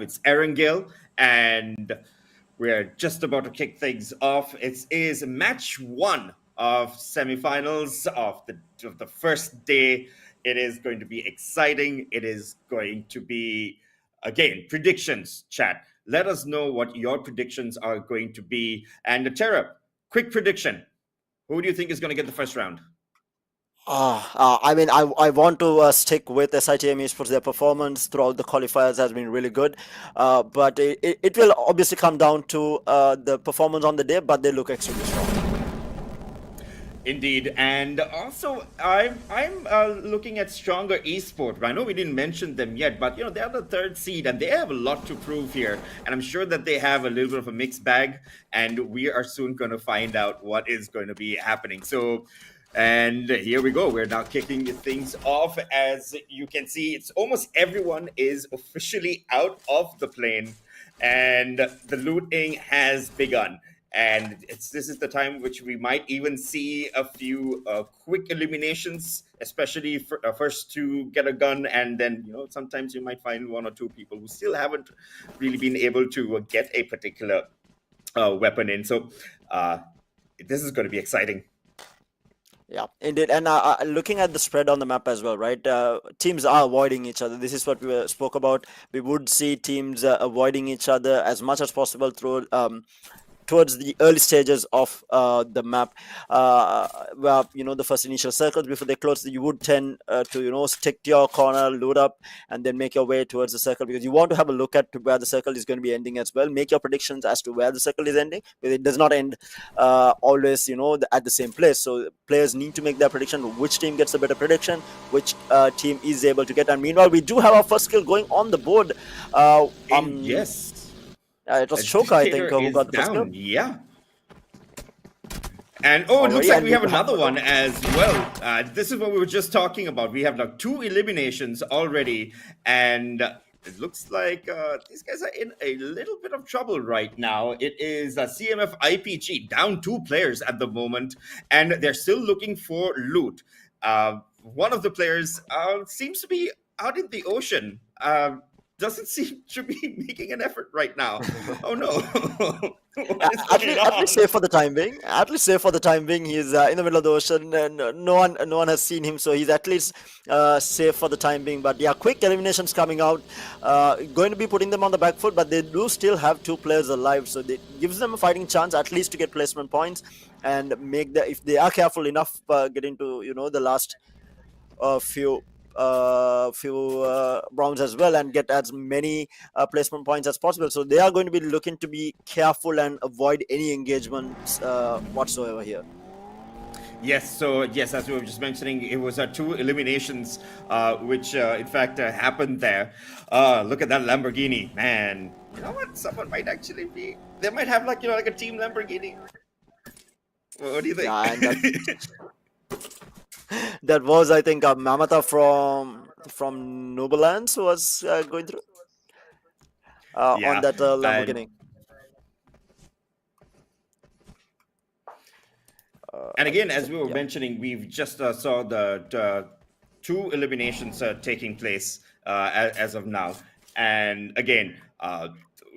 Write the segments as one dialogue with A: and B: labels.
A: It's Erangel, and we're just about to kick things off. It is match one of semifinals of the first day. It is going to be exciting. It is going to be, again, predictions, chat. Let us know what your predictions are going to be. And Tara, quick prediction. Who do you think is going to get the first round?
B: I mean, I want to stick with SITM Esports. Their performance throughout the qualifiers has been really good, but it will obviously come down to the performance on the day, but they look extremely strong.
A: Indeed, and also I'm looking at stronger esport. I know we didn't mention them yet, but they're the third seed and they have a lot to prove here. And I'm sure that they have a little bit of a mixed bag, and we are soon going to find out what is going to be happening. So, and here we go. We're now kicking things off. As you can see, it's almost everyone is officially out of the plane, and the looting has begun. And this is the time which we might even see a few quick eliminations, especially for, first to get a gun, and then sometimes you might find one or two people who still haven't really been able to get a particular weapon in. So this is going to be exciting.
B: Yeah, indeed. And looking at the spread on the map as well, right? Teams are avoiding each other. This is what we spoke about. We would see teams avoiding each other as much as possible through towards the early stages of the map, where the first initial circles before they close, you would tend to stick to your corner, load up, and then make your way towards the circle, because you want to have a look at where the circle is going to be ending as well. Make your predictions as to where the circle is ending, because it does not end always at the same place. So players need to make their prediction, which team gets a better prediction, which team is able to get. And meanwhile, we do have our first kill going on the board.
A: Yes.
B: It was Choka, I think, who got the first kill.
A: Yeah. And it looks like we have another one as well. This is what we were just talking about. We have now 2 eliminations already, and it looks like these guys are in a little bit of trouble right now. It is CMF IPG down 2 players at the moment, and they're still looking for loot. One of the players seems to be out in the ocean. Doesn't seem to be making an effort right now. Oh no!
B: At least safe for the time being. At least safe for the time being. He's in the middle of the ocean, and no one has seen him, so he's at least safe for the time being. But yeah, quick eliminations coming out, going to be putting them on the back foot. But they do still have 2 players alive, so it gives them a fighting chance at least to get placement points and make if they are careful enough, get into the last few rounds as well, and get as many placement points as possible. So they are going to be looking to be careful and avoid any engagements whatsoever here.
A: Yes, so yes, as we were just mentioning, it was 2 eliminations which in fact happened there. Look at that Lamborghini, man. You know what? Someone might actually be, they might have like a team Lamborghini. What do you think?
B: Yeah, that was, I think, Mamata from Nobelands who was going through on that Lamborghini.
A: And again, as we were mentioning, we've just saw the 2 eliminations taking place as of now. And again,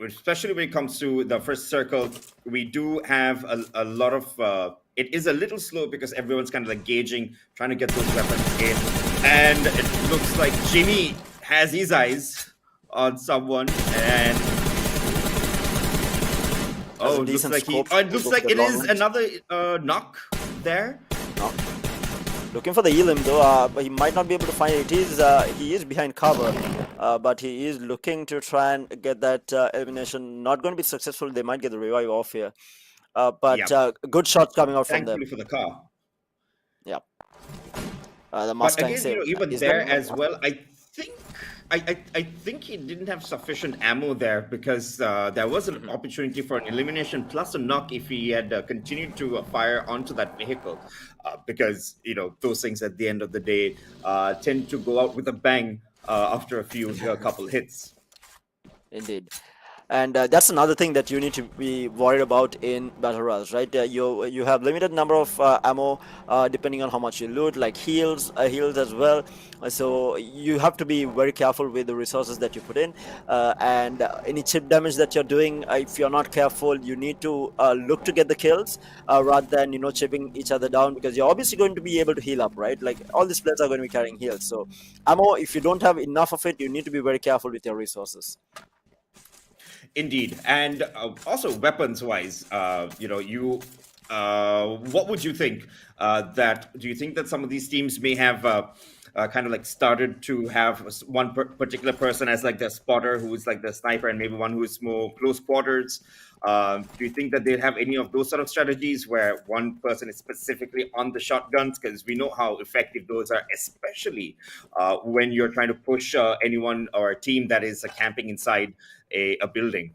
A: especially when it comes to the first circle, we do have a lot of... it is a little slow because everyone's kind of like gauging, trying to get those weapons in. And it looks like Jimmy has his eyes on someone, and it looks like it is another knock there.
B: Looking for the elim though, but he might not be able to find it. He is behind cover, but he is looking to try and get that elimination. Not going to be successful. They might get the revive off here. Good shots coming out from them.
A: Thankfully for the car.
B: Yeah. The Mustang.
A: But again, even there as well, I think he didn't have sufficient ammo there, because there was an opportunity for an elimination plus a knock if he had continued to fire onto that vehicle, because those things at the end of the day tend to go out with a bang after a couple hits.
B: Indeed. And that's another thing that you need to be worried about in battle royals, right? You have limited number of ammo, depending on how much you loot, like heals as well. So you have to be very careful with the resources that you put in, and any chip damage that you're doing. If you're not careful, you need to look to get the kills rather than chipping each other down, because you're obviously going to be able to heal up, right? Like all these players are going to be carrying heals, so ammo, if you don't have enough of it, you need to be very careful with your resources.
A: Indeed, and also weapons-wise, what would you think? Do you think that some of these teams may have kind of like started to have one particular person as like the spotter, who is like the sniper, and maybe one who is more close quarters? Do you think that they have any of those sort of strategies where one person is specifically on the shotguns? Because we know how effective those are, especially when you're trying to push anyone or a team that is camping inside a building.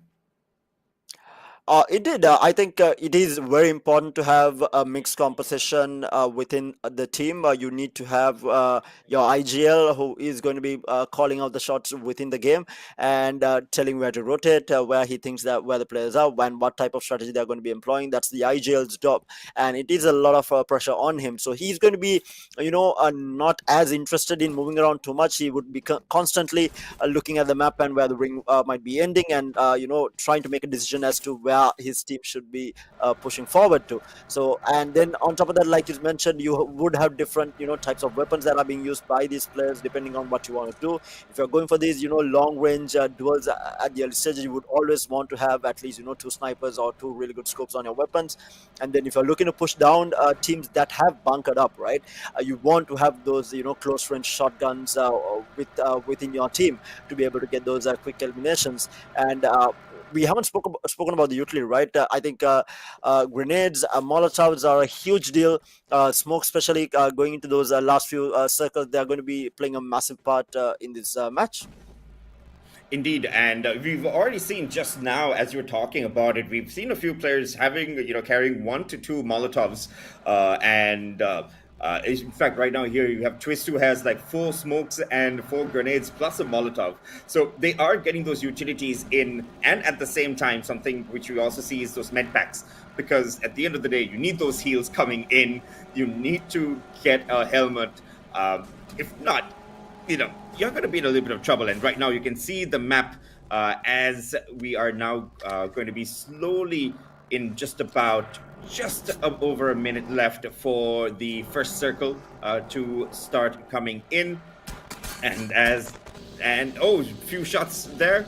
B: It did. I think it is very important to have a mixed composition within the team. You need to have your IGL, who is going to be calling out the shots within the game and telling where to rotate, where he thinks that where the players are, and what type of strategy they're going to be employing. That's the IGL's job, and it is a lot of pressure on him. So he's going to be, not as interested in moving around too much. He would be constantly looking at the map and where the ring might be ending, and trying to make a decision as to where his team should be pushing forward to. So, and then on top of that, like you mentioned, you would have different types of weapons that are being used by these players depending on what you want to do. If you're going for these long range duels at the early stages, you would always want to have at least two snipers or two really good scopes on your weapons. And then if you're looking to push down teams that have bunkered up, right, you want to have those close range shotguns within your team to be able to get those quick eliminations. And we haven't spoken about the utility, right? I think grenades, molotovs are a huge deal. Smoke, especially going into those last few circles, they are going to be playing a massive part in this match.
A: Indeed, and we've already seen just now, as you're talking about it, we've seen a few players having, carrying 1 to 2 Molotovs, and in fact, right now here you have Twist, who has like 4 smokes and 4 grenades plus a Molotov. So they are getting those utilities in, and at the same time, something which we also see is those med packs, because at the end of the day, you need those heals coming in. You need to get a helmet. If not, you're going to be in a little bit of trouble. And right now you can see the map as we are now going to be slowly in just over a minute left for the first circle to start coming in. And oh, few shots there.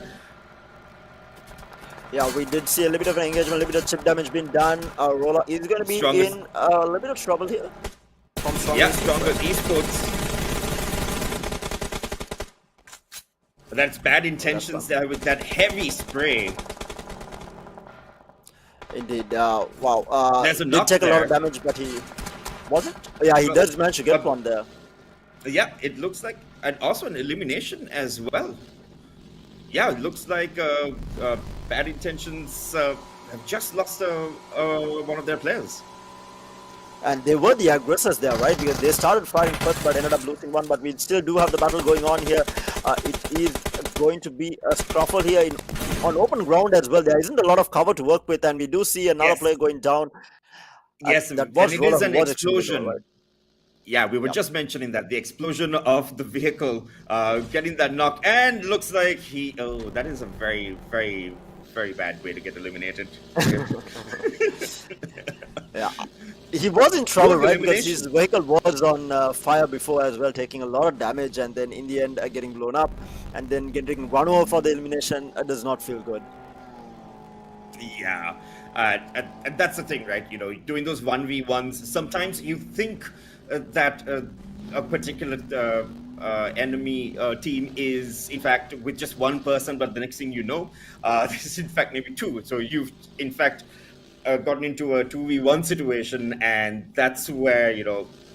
B: Yeah, we did see a little bit of an engagement, a little bit of chip damage being done. Rolla is going to be in a little bit of trouble here.
A: Stronger esports. But that's bad intentions there with that heavy spray.
B: Indeed. Wow.
A: There's a
B: did
A: knock
B: take
A: there.
B: A lot of damage, but he was it? Yeah, he does manage to get one there.
A: Yeah, it looks like, and also an elimination as well. Yeah, it looks like bad intentions have just lost one of their players.
B: And they were the aggressors there, right? Because they started firing first but ended up losing one. But we still do have the battle going on here. It is going to be a scuffle here on open ground as well. There isn't a lot of cover to work with, and we do see another player going down.
A: Yes,
B: that was
A: and it is an explosion.
B: Right?
A: Yeah, we were just mentioning that the explosion of the vehicle, getting that knock, and looks like that is a very, very, very bad way to get eliminated.
B: Yeah. He was in trouble, right? Because his vehicle was on fire before as well, taking a lot of damage, and then in the end getting blown up, and then getting run over for the elimination does not feel good.
A: Yeah, and that's the thing, right? Doing those 1v1s, sometimes you think that a particular enemy team is in fact with just one person, but the next thing you know, this is in fact maybe 2. So you've in fact gotten into a 2v1 situation, and that's where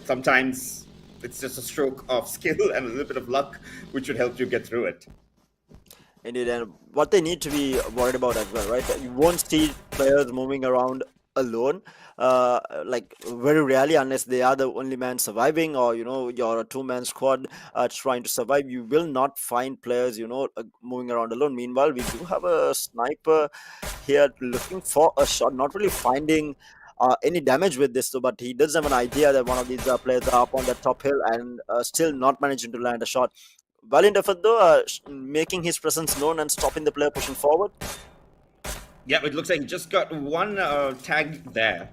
A: sometimes it's just a stroke of skill and a little bit of luck which would help you get through it.
B: Indeed, and what they need to be worried about as well, right? You won't see players moving around alone. Like very rarely, unless they are the only man surviving, or you're a two-man squad trying to survive, you will not find players moving around alone. Meanwhile, we do have a sniper here looking for a shot, not really finding any damage with this though, but he does have an idea that one of these players are up on the top hill, and still not managing to land a shot. Well in effort though, making his presence known and stopping the player pushing forward.
A: Yeah, it looks like he just got one tag there.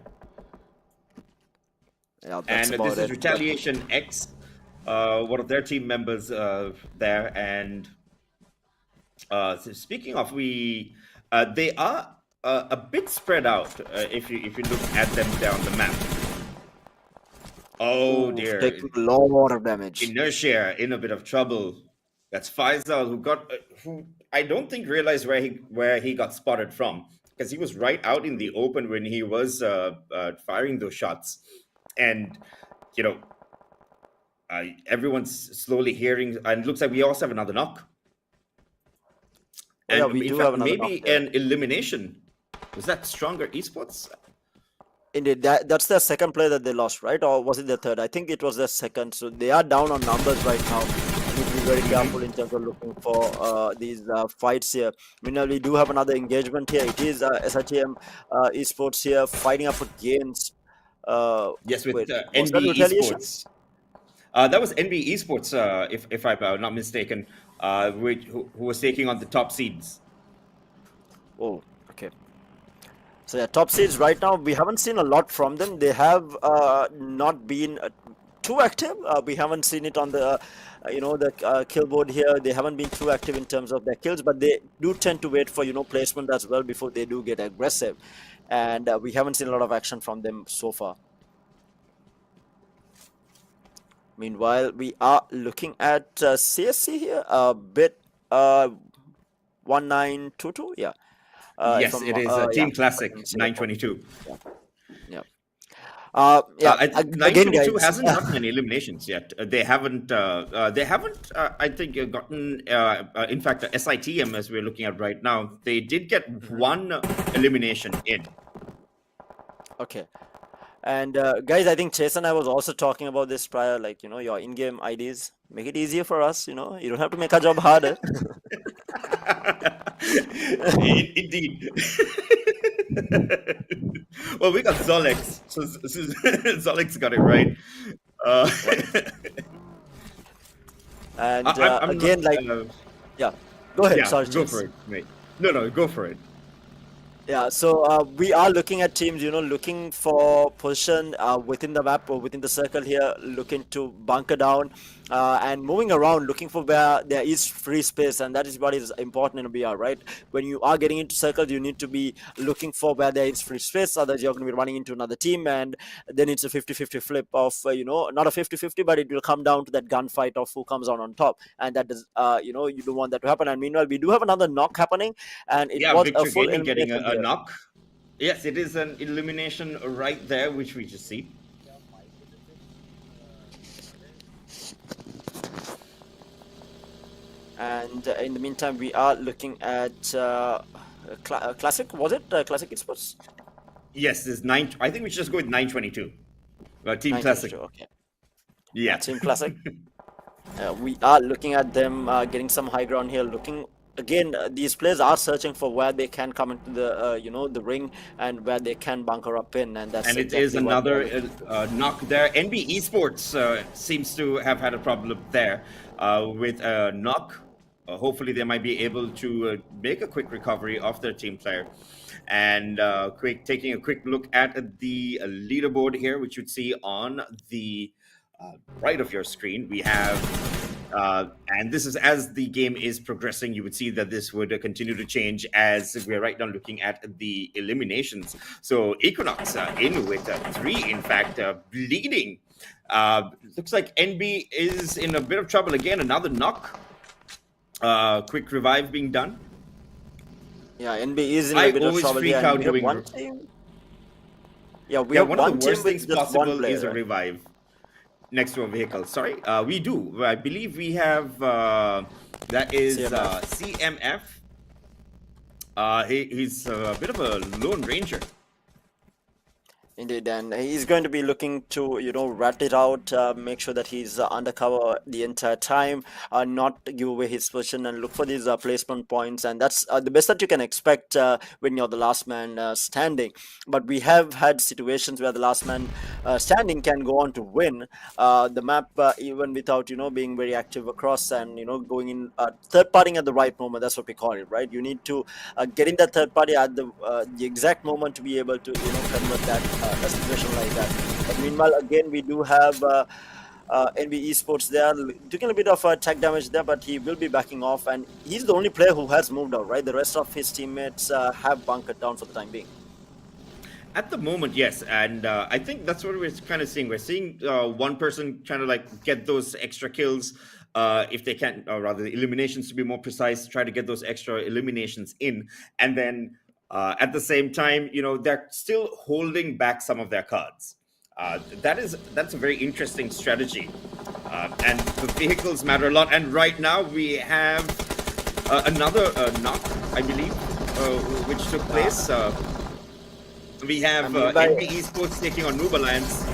B: Yeah,
A: And
B: that's about
A: this is
B: it.
A: Retaliation X, one of their team members there. And so speaking of, they are a bit spread out if you look at them down the map. Oh
B: Ooh,
A: dear,
B: taking a lot of damage.
A: Inertia in a bit of trouble. That's Faisal who I don't think realized where he got spotted from, because he was right out in the open when he was firing those shots, and everyone's slowly hearing, and it looks like we also have another knock.
B: Yeah,
A: And
B: we
A: in
B: do
A: fact,
B: have another knock
A: maybe
B: there.
A: an elimination. Was that Stronger Esports?
B: Indeed, that's the second player that they lost, right? Or was it the third? I think it was the second. So they are down on numbers right now. Need to be very careful in terms of looking for these fights here. Meanwhile, we do have another engagement here. It is SRTM Esports here fighting up against.
A: Yes, with
B: Wait, was that
A: NB
B: retaliation?
A: Esports. That was NB Esports, if I'm not mistaken, who was taking on the top seeds.
B: Oh, okay. So yeah, top seeds right now, we haven't seen a lot from them. They have not been too active. We haven't seen it on the the kill board here. They haven't been too active in terms of their kills, but they do tend to wait for placement as well before they do get aggressive. And we haven't seen a lot of action from them so far. Meanwhile, we are looking at CSC here a bit 1922. Yeah.
A: Yes, it is Team Classic
B: I can see that one.
A: 922.
B: Yeah. Yeah. Again,
A: 922
B: guys.
A: hasn't gotten any eliminations yet. They haven't. I think gotten. In fact, SITM, as we're looking at right now, they did get one elimination in.
B: Okay. And guys, I think Chase and I was also talking about this prior, like your in-game IDs. Make it easier for us. You don't have to make our job harder.
A: Indeed. Well, we got Zolex, so Zolex got it right.
B: And
A: I'm
B: again,
A: not,
B: yeah, go ahead.
A: yeah,
B: Sorry,
A: go
B: Chase.
A: for it, mate. No, go for it.
B: Yeah, so we are looking at teams, looking for position within the map or within the circle here, looking to bunker down and moving around, looking for where there is free space, and that is what is important in a BR, right? When you are getting into circles, you need to be looking for where there is free space, otherwise you're going to be running into another team, and then it's a 50-50 flip of, not a 50-50, but it will come down to that gunfight of who comes on top, and that does, you don't want that to happen. And meanwhile, we do have another knock happening, and it was
A: Victor
B: a full
A: Gaming getting
B: elimination
A: a
B: here.
A: knock. Yes, it is an elimination right there, which we just see.
B: And in the meantime, we are looking at Classic. Was it Classic Esports?
A: Yes, there's 9. I think we should just go with 922. Team Classic.
B: Okay.
A: Yeah.
B: Team Classic. We are looking at them getting some high ground here. Looking again, these players are searching for where they can come into the the ring and where they can bunker up in, and that's.
A: And it is another knock there. NB Esports seems to have had a problem there with a knock. Hopefully, they might be able to make a quick recovery of their team player. And taking a quick look at the leaderboard here, which you'd see on the right of your screen, we have, and this is as the game is progressing, you would see that this would continue to change as we're right now looking at the eliminations. So Equinox in with 3, in fact, bleeding. Looks like NB is in a bit of trouble again. Another knock. Quick revive being done.
B: Yeah, NB is in a bit of trouble.
A: Freak out doing
B: one team. Yeah, we have
A: one
B: one
A: of the
B: team
A: worst
B: with
A: things
B: just
A: possible
B: one player,
A: is a
B: right?
A: revive next to a vehicle. Sorry, we do. I believe we have that is CMF. He's a bit of a lone ranger.
B: Indeed, and he's going to be looking to, rat it out, make sure that he's undercover the entire time, not give away his position, and look for these placement points. And that's the best that you can expect when you're the last man standing. But we have had situations where the last man standing can go on to win the map, even without, being very active across and, going in third partying at the right moment. That's what we call it, right? You need to get in that third party at the exact moment to be able to, convert that a situation like that. But meanwhile, again, we do have NB Esports there, taking a bit of tech damage there, but he will be backing off, and he's the only player who has moved out, right? The rest of his teammates have bunkered down for the time being.
A: At the moment, yes, and I think that's what we're kind of seeing. We're seeing one person trying to like get those extra kills, if they can, or rather, the eliminations to be more precise. Try to get those extra eliminations in, and then at the same time, they're still holding back some of their cards. That's a very interesting strategy, and the vehicles matter a lot. And right now, we have another knock, I believe, which took place. We have NB Esports taking on Noob Alliance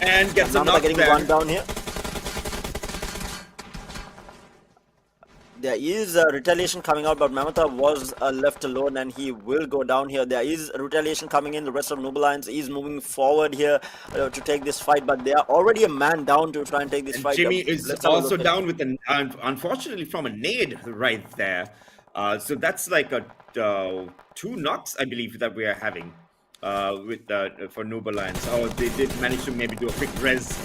A: and gets a knock
B: getting
A: there.
B: one down here. There is retaliation coming out, but Mamata was left alone and he will go down here. There is retaliation coming in. The rest of Noob Alliance is moving forward here to take this fight, but they are already a man down to try and take this fight.
A: Jimmy is also down with unfortunately from a nade right there. So that's like a 2 knocks, I believe, that we are having for Noob Alliance. Oh, they did manage to maybe do a quick res,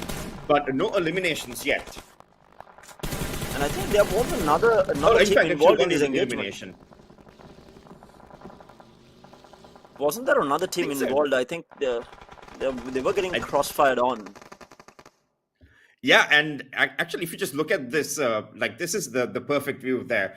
A: but no eliminations yet.
B: And I think there was another team involved in this engagement. Wasn't there another team involved? I think they were getting crossfired on.
A: Yeah, and actually, if you just look at this, like this is the perfect view there.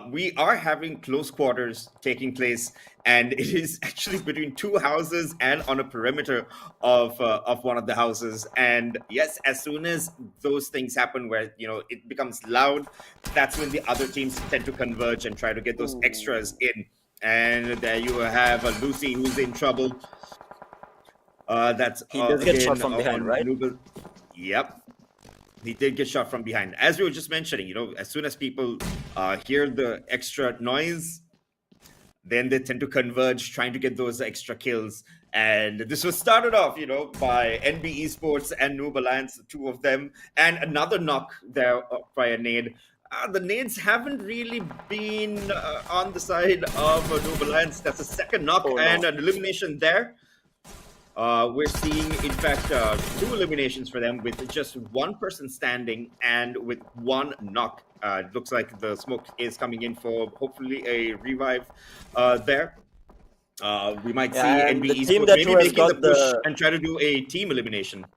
A: We are having close quarters taking place, and it is actually between 2 houses and on a perimeter of one of the houses. And yes, as soon as those things happen, where it becomes loud, that's when the other teams tend to converge and try to get those extras in. And there you have Lucy, who's in trouble. That's
B: he does get shot from behind, right?
A: Yep. He did get shot from behind. As we were just mentioning, as soon as people hear the extra noise, then they tend to converge, trying to get those extra kills. And this was started off, by NB Esports and Noob Alliance, the 2 of them, and another knock there by a nade. The nades haven't really been on the side of Noob Alliance. That's a second knock and an elimination there. We're seeing, in fact, 2 eliminations for them with just 1 person standing and with 1 knock. It looks like the smoke is coming in for hopefully a revive there. We might see NB Esports maybe making the push and try to do a team elimination.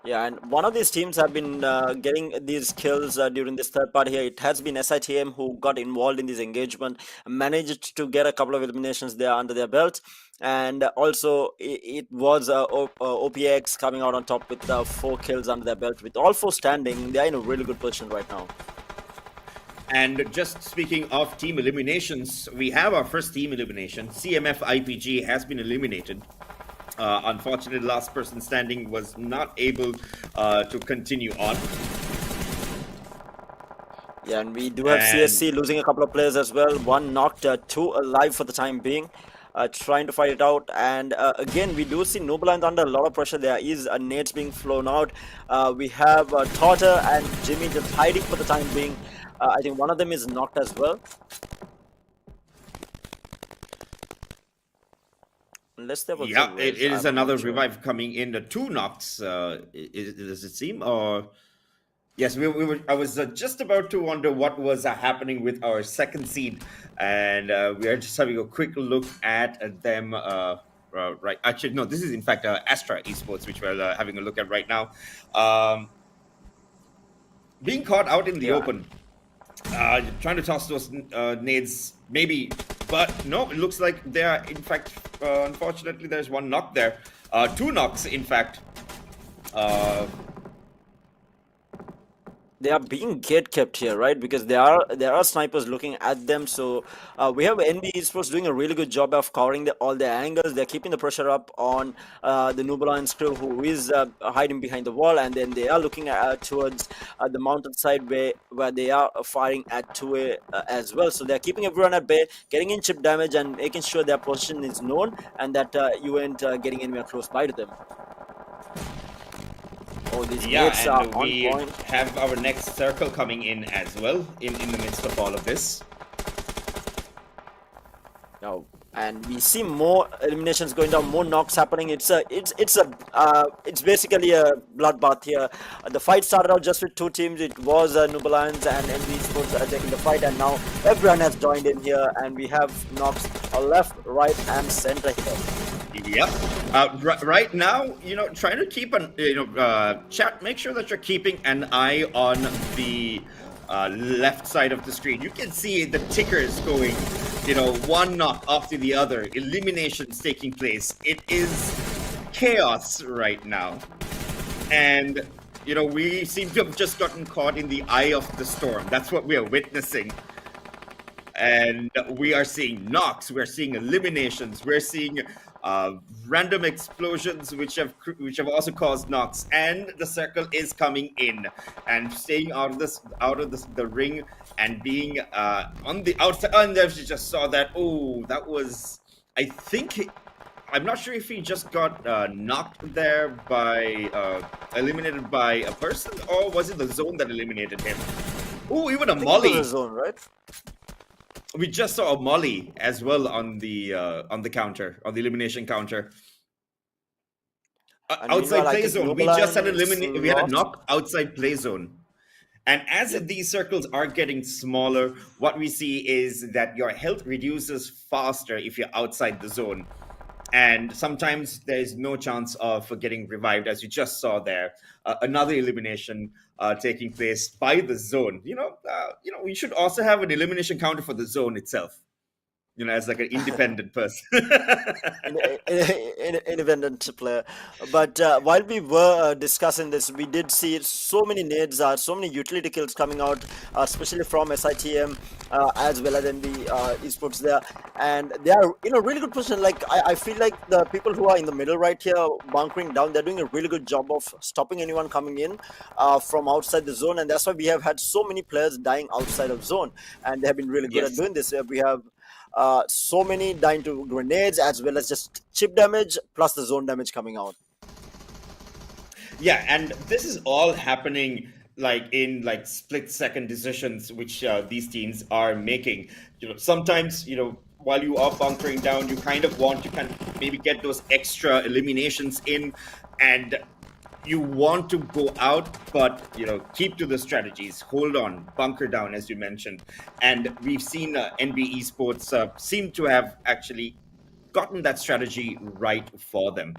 B: Yeah, and one of these teams have been getting these kills during this third part here. It has been SITM who got involved in this engagement, managed to get a couple of eliminations there under their belt. And also, it was OPX coming out on top with 4 kills under their belt. With all 4 standing, they're in a really good position right now.
A: And just speaking of team eliminations, we have our first team elimination. CMF IPG has been eliminated. Unfortunately, the last person standing was not able to continue on.
B: Yeah, and we do have CSC losing a couple of players as well. 1 knocked, 2 alive for the time being. Trying to fight it out, and again we do see Noob Alliance under a lot of pressure. There is nades being flown out. We have Totter and Jimmy just hiding for the time being. I think one of them is knocked as well. Unless there was
A: it is another revive coming in. The 2 knocks, does it seem? Or yes, I was just about to wonder what was happening with our second seed, and we are just having a quick look at them. Right, actually, no, this is in fact Astra Esports, which we're having a look at right now. Being caught out in the open, trying to toss those nades, maybe, but no, it looks like they are, in fact, unfortunately, there's 1 knock there. 2 knocks, in fact.
B: they are being gate kept here, right? Because there are snipers looking at them. So we have NB Esports doing a really good job of covering all the angles. They're keeping the pressure up on the Noob Alliance crew, who is hiding behind the wall, and then they are looking towards the mountain side where they are firing at 2A as well. So they're keeping everyone at bay, getting in chip damage, and making sure their position is known and that you ain't getting anywhere close by to them. Oh, these
A: Yeah,
B: nades are
A: and
B: on
A: we
B: point.
A: have our next circle coming in as well in the midst of all of this.
B: Now, and we see more eliminations going down, more knocks happening. It's basically a bloodbath here. The fight started out just with two teams. It was Noob Alliance and NB Sports taking the fight, and now everyone has joined in here, and we have knocks left, right, and center here.
A: Yep. Right now, trying to keep an, chat, make sure that you're keeping an eye on the left side of the screen. You can see the tickers going, one knock after the other, eliminations taking place. It is chaos right now. And, we seem to have just gotten caught in the eye of the storm. That's what we are witnessing. And we are seeing knocks, we're seeing eliminations, we're seeing random explosions which have also caused knocks, and the circle is coming in and staying out of the ring and being on the outside. And there you just saw that. Oh, that was, I think, I'm not sure if he just got knocked there by eliminated by a person, or was it the zone that eliminated him? Oh, even a molly.
B: It was a zone, right?
A: We just saw a molly as well on the counter, on the elimination counter. Outside play zone. We just had we had a knock outside play zone. And as these circles are getting smaller, what we see is that your health reduces faster if you're outside the zone. And sometimes there's no chance of getting revived, as you just saw there. Another elimination taking place by the zone. We should also have an elimination counter for the zone itself. As like an independent person.
B: Independent player. But while we were discussing this, we did see so many nades, so many utility kills coming out, especially from SITM as well as NB Esports there. And they are in a really good position. Like, I feel like the people who are in the middle right here, bunkering down, they're doing a really good job of stopping anyone coming in from outside the zone. And that's why we have had so many players dying outside of zone. And they have been really good at doing this. We have so many dying to grenades as well as just chip damage plus the zone damage coming out.
A: Yeah, and this is all happening in split-second decisions which these teams are making. Sometimes while you are bunkering down, you kind of want to maybe get those extra eliminations in, and you want to go out, but keep to the strategies. Hold on, bunker down, as you mentioned. And we've seen NB Esports seem to have actually gotten that strategy right for them.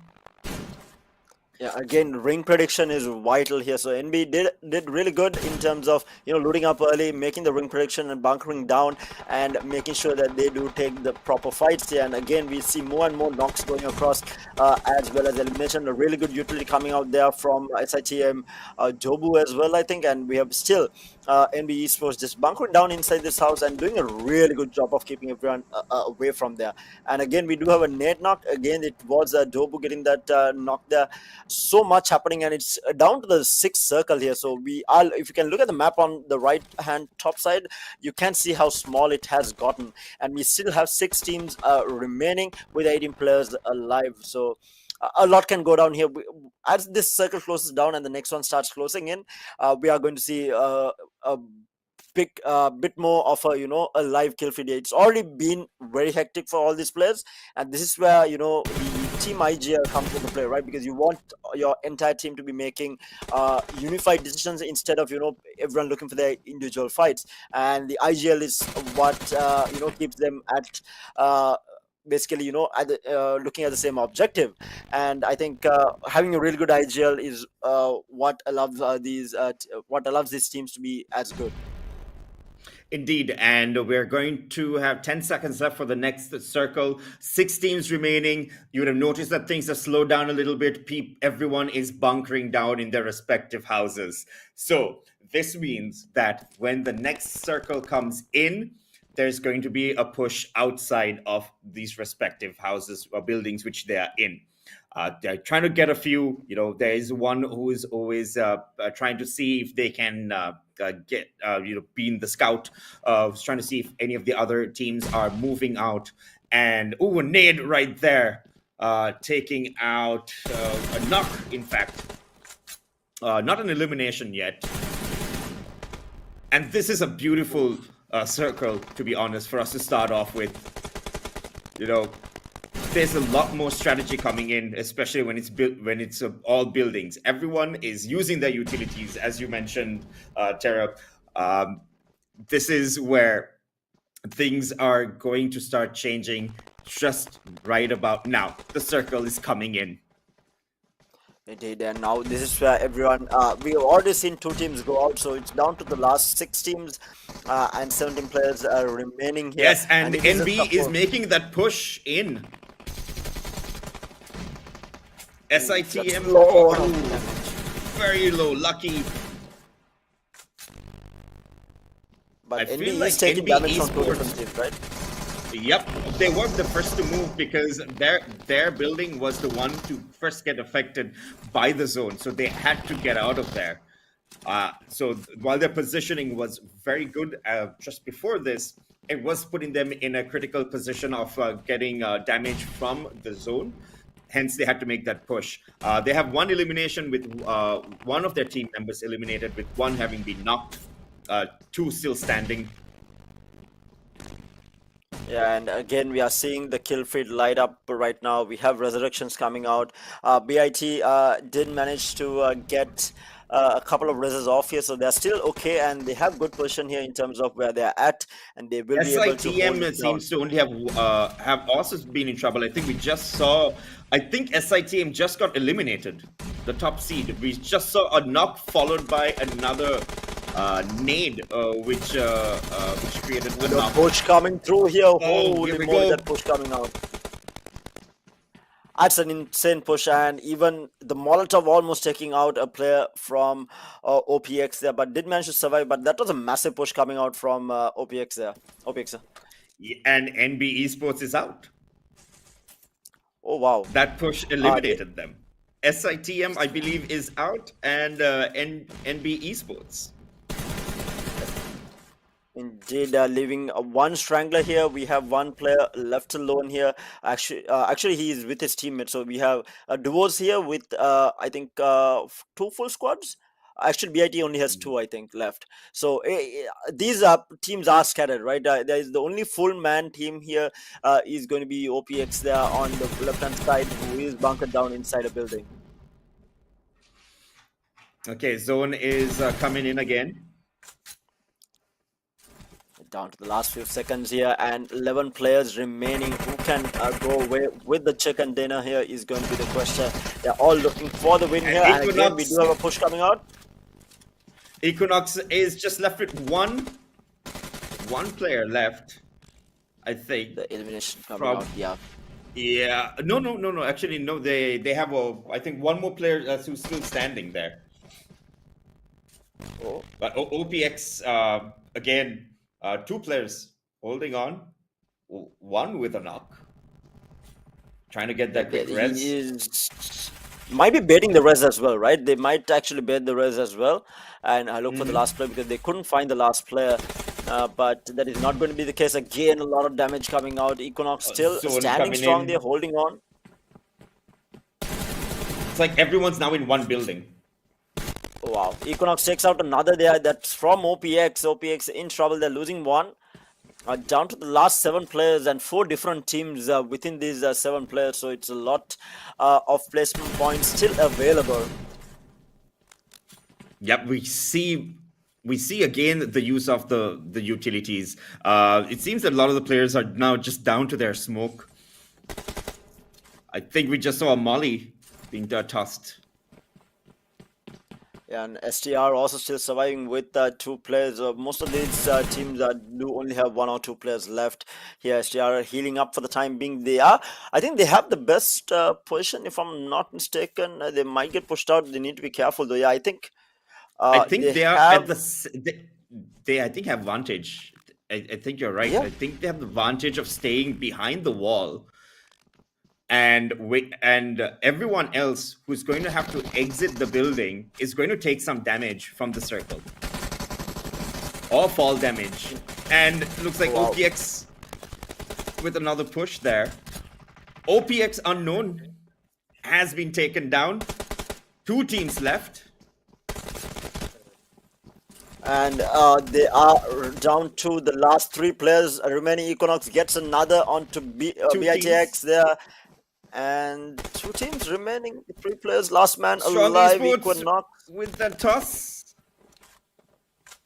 B: Yeah, again, ring prediction is vital here. So NB did really good in terms of looting up early, making the ring prediction and bunkering down, and making sure that they do take the proper fights here. And again, we see more and more knocks going across, as well as elimination. A really good utility coming out there from SITM, Jobu as well, I think. And we have still NB Esports just bunkering down inside this house and doing a really good job of keeping everyone away from there. And again, we do have a nade knock. Again, it was Jobu getting that knock there. So much happening, and it's down to the sixth circle here. So if you can look at the map on the right hand top side, you can see how small it has gotten, and we still have 6 teams remaining with 18 players alive. So a lot can go down here. As this circle closes down and the next one starts closing in, we are going to see a bit more of a live kill feed. It's already been very hectic for all these players, and this is where the team IGL comes into play, right? Because you want your entire team to be making unified decisions instead of everyone looking for their individual fights. And the IGL is what keeps them at basically looking at the same objective. And I think having a really good IGL is what allows these teams to be as good.
A: Indeed, and we're going to have 10 seconds left for the next circle. 6 teams remaining. You would have noticed that things have slowed down a little bit. Everyone is bunkering down in their respective houses. So this means that when the next circle comes in, there's going to be a push outside of these respective houses or buildings which they are in. They're trying to get a few. There is one who is always trying to see if they can get, being the scout, trying to see if any of the other teams are moving out. And a nade right there, taking out a knock. In fact, not an elimination yet. And this is a beautiful circle, to be honest, for us to start off with. There's a lot more strategy coming in, especially when it's all buildings. Everyone is using their utilities, as you mentioned, Tara. This is where things are going to start changing just right about now. The circle is coming in.
B: Indeed, and now this is where everyone, we've already seen 2 teams go out, so it's down to the last 6 teams and 17 players are remaining here.
A: Yes, and NB is making that push in. SITM, very low, lucky.
B: But NB is taking damage from 2 different teams, right?
A: Yep, they were the first to move because their building was the one to first get affected by the zone, so they had to get out of there. So while their positioning was very good just before this, it was putting them in a critical position of getting damage from the zone. Hence, they had to make that push. They have 1 elimination with one of their team members eliminated, with 1 having been knocked, 2 still standing.
B: Yeah, and again, we are seeing the kill feed light up right now. We have resurrections coming out. BIT did manage to get a couple of reses off here, so they're still okay, and they have good position here in terms of where they're at, and they will be able to hold it
A: seems to only have also been in trouble. I think we just saw. I think SITM just got eliminated, the top seed. We just saw a knock followed by another nade, which created the knock.
B: Push coming through here.
A: Here we go.
B: That push coming out. That's an insane push, and even the Molotov almost taking out a player from OPX there, but did manage to survive. But that was a massive push coming out from OPX there.
A: And NB Esports is out.
B: Oh wow!
A: That push eliminated them. SITM, I believe, is out, and NB Esports.
B: Indeed, leaving 1 strangler here. We have 1 player left alone here. Actually, he is with his teammate. So we have duos here with I think 2 full squads. Actually, BIT only has 2, I think, left. So these teams are scattered, right? There is the only full man team here is going to be OPX there on the left hand side, who is bunkered down inside a building.
A: Okay, zone is coming in again.
B: Down to the last few seconds here, and 11 players remaining. Who can go away with the chicken dinner here is going to be the question. They're all looking for the win here, and again we do have a push coming out.
A: Equinox is just left with one player left, I think.
B: The elimination coming out, yeah.
A: Yeah, no. Actually, no. They have I think 1 more player who's still standing there.
B: Oh.
A: But OPX again. 2 players holding on, 1 with a knock, trying to get that quick res.
B: Might be baiting the res as well, right? They might actually bait the res as well, and I look for the last player because they couldn't find the last player. But that is not going to be the case. Again, a lot of damage coming out. Equinox still standing strong there, holding on.
A: It's like everyone's now in 1 building.
B: Wow, Equinox takes out another there. That's from OPX. OPX in trouble. They're losing 1. Down to the last 7 players and 4 different teams within these 7 players. So it's a lot of placement points still available.
A: Yep, we see again the use of the utilities. It seems that a lot of the players are now just down to their smoke. I think we just saw a molly being tossed.
B: And STR also still surviving with two players. Most of these teams do only have one or two players left. Here, STR are healing up for the time being. I think they have the best position, if I'm not mistaken. They might get pushed out. They need to be careful, though. Yeah, I think
A: I think
B: they
A: they are at
B: have.
A: the they I think have advantage. I think you're right.
B: Yeah,
A: I think they have the advantage of staying behind the wall, and everyone else who's going to have to exit the building is going to take some damage from the circle or fall damage. And looks like
B: wow.
A: OPX with another push there. OPX unknown has been taken down. 2 teams left.
B: And they are down to the last 3 players remaining. Equinox gets another onto
A: 2
B: BITX
A: teams.
B: there. And 2 teams remaining, 3 players, last man
A: Strong
B: alive,
A: Esports
B: Equinox.
A: with the toss.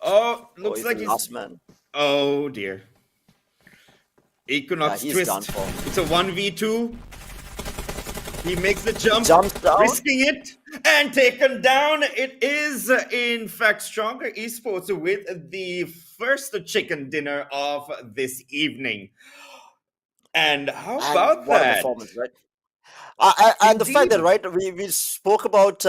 A: Oh, looks
B: He's
A: like
B: the
A: he's...
B: last man.
A: Oh, dear. Equinox
B: Yeah, he's
A: twist.
B: done for.
A: It's a 1v2. He makes the jump,
B: Jumps down.
A: risking it, and taken down. It is, in fact, Stronger Esports with the first chicken dinner of this evening. And how about
B: What a
A: that?
B: performance, right? And the fact that, right, we spoke about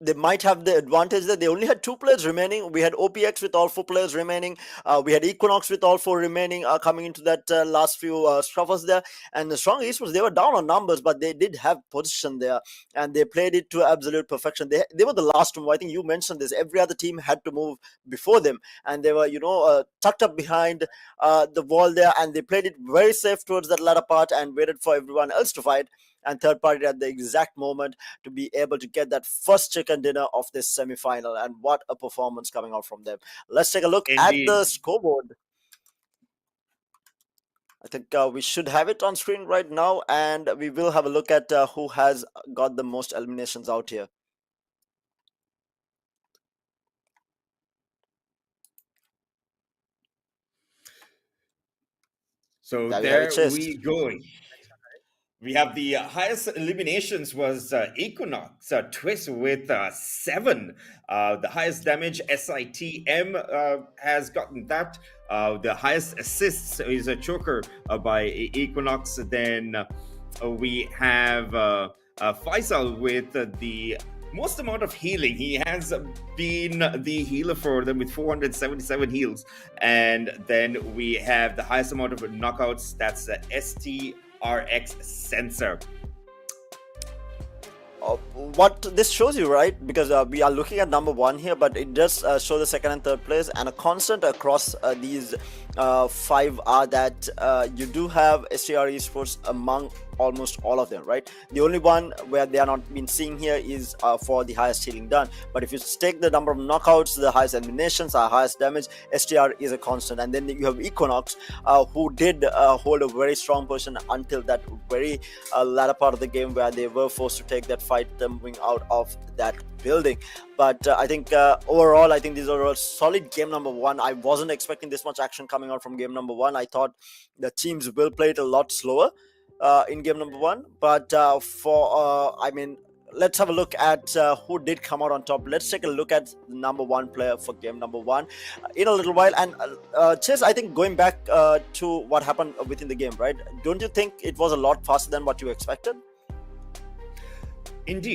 B: they might have the advantage that they only had 2 players remaining. We had OPX with all 4 players remaining. We had Equinox with all 4 remaining coming into that last few struggles there. And the Strong Esports, they were down on numbers, but they did have position there. And they played it to absolute perfection. They were the last to move. I think you mentioned this. Every other team had to move before them. And they were, tucked up behind the wall there. And they played it very safe towards that latter part and waited for everyone else to fight. And third party at the exact moment to be able to get that first chicken dinner of this semi-final. And what a performance coming out from them. Let's take a look at the scoreboard. I think we should have it on screen right now, and we will have a look at who has got the most eliminations out here.
A: So there we go. We have the highest eliminations was Equinox Twist with 7. The highest damage, SITM has gotten that. The highest assists is a choker by Equinox. Then we have Faisal with the most amount of healing. He has been the healer for them with 477 heals. And then we have the highest amount of knockouts. That's STRX Sensor.
B: What this shows you, right? Because we are looking at number 1 here, but it does show the second and third place, and a constant across these 5 are that you do have STR Esports among almost all of them, right? The only one where they are not been seen here is for the highest healing done. But if you take the number of knockouts, the highest eliminations, our highest damage, STR is a constant. And then you have Equinox, who did hold a very strong position until that very latter part of the game where they were forced to take that fight, moving out of that building. But I think overall, I think these are a solid game number 1. I wasn't expecting this much action coming out from game number 1. I thought the teams will play it a lot slower in game number 1, but let's have a look at who did come out on top. Let's take a look at the number 1 player for game number 1 in a little while. And Chase, I think going back to what happened within the game, right? Don't you think it was a lot faster than what you expected?
A: Indeed.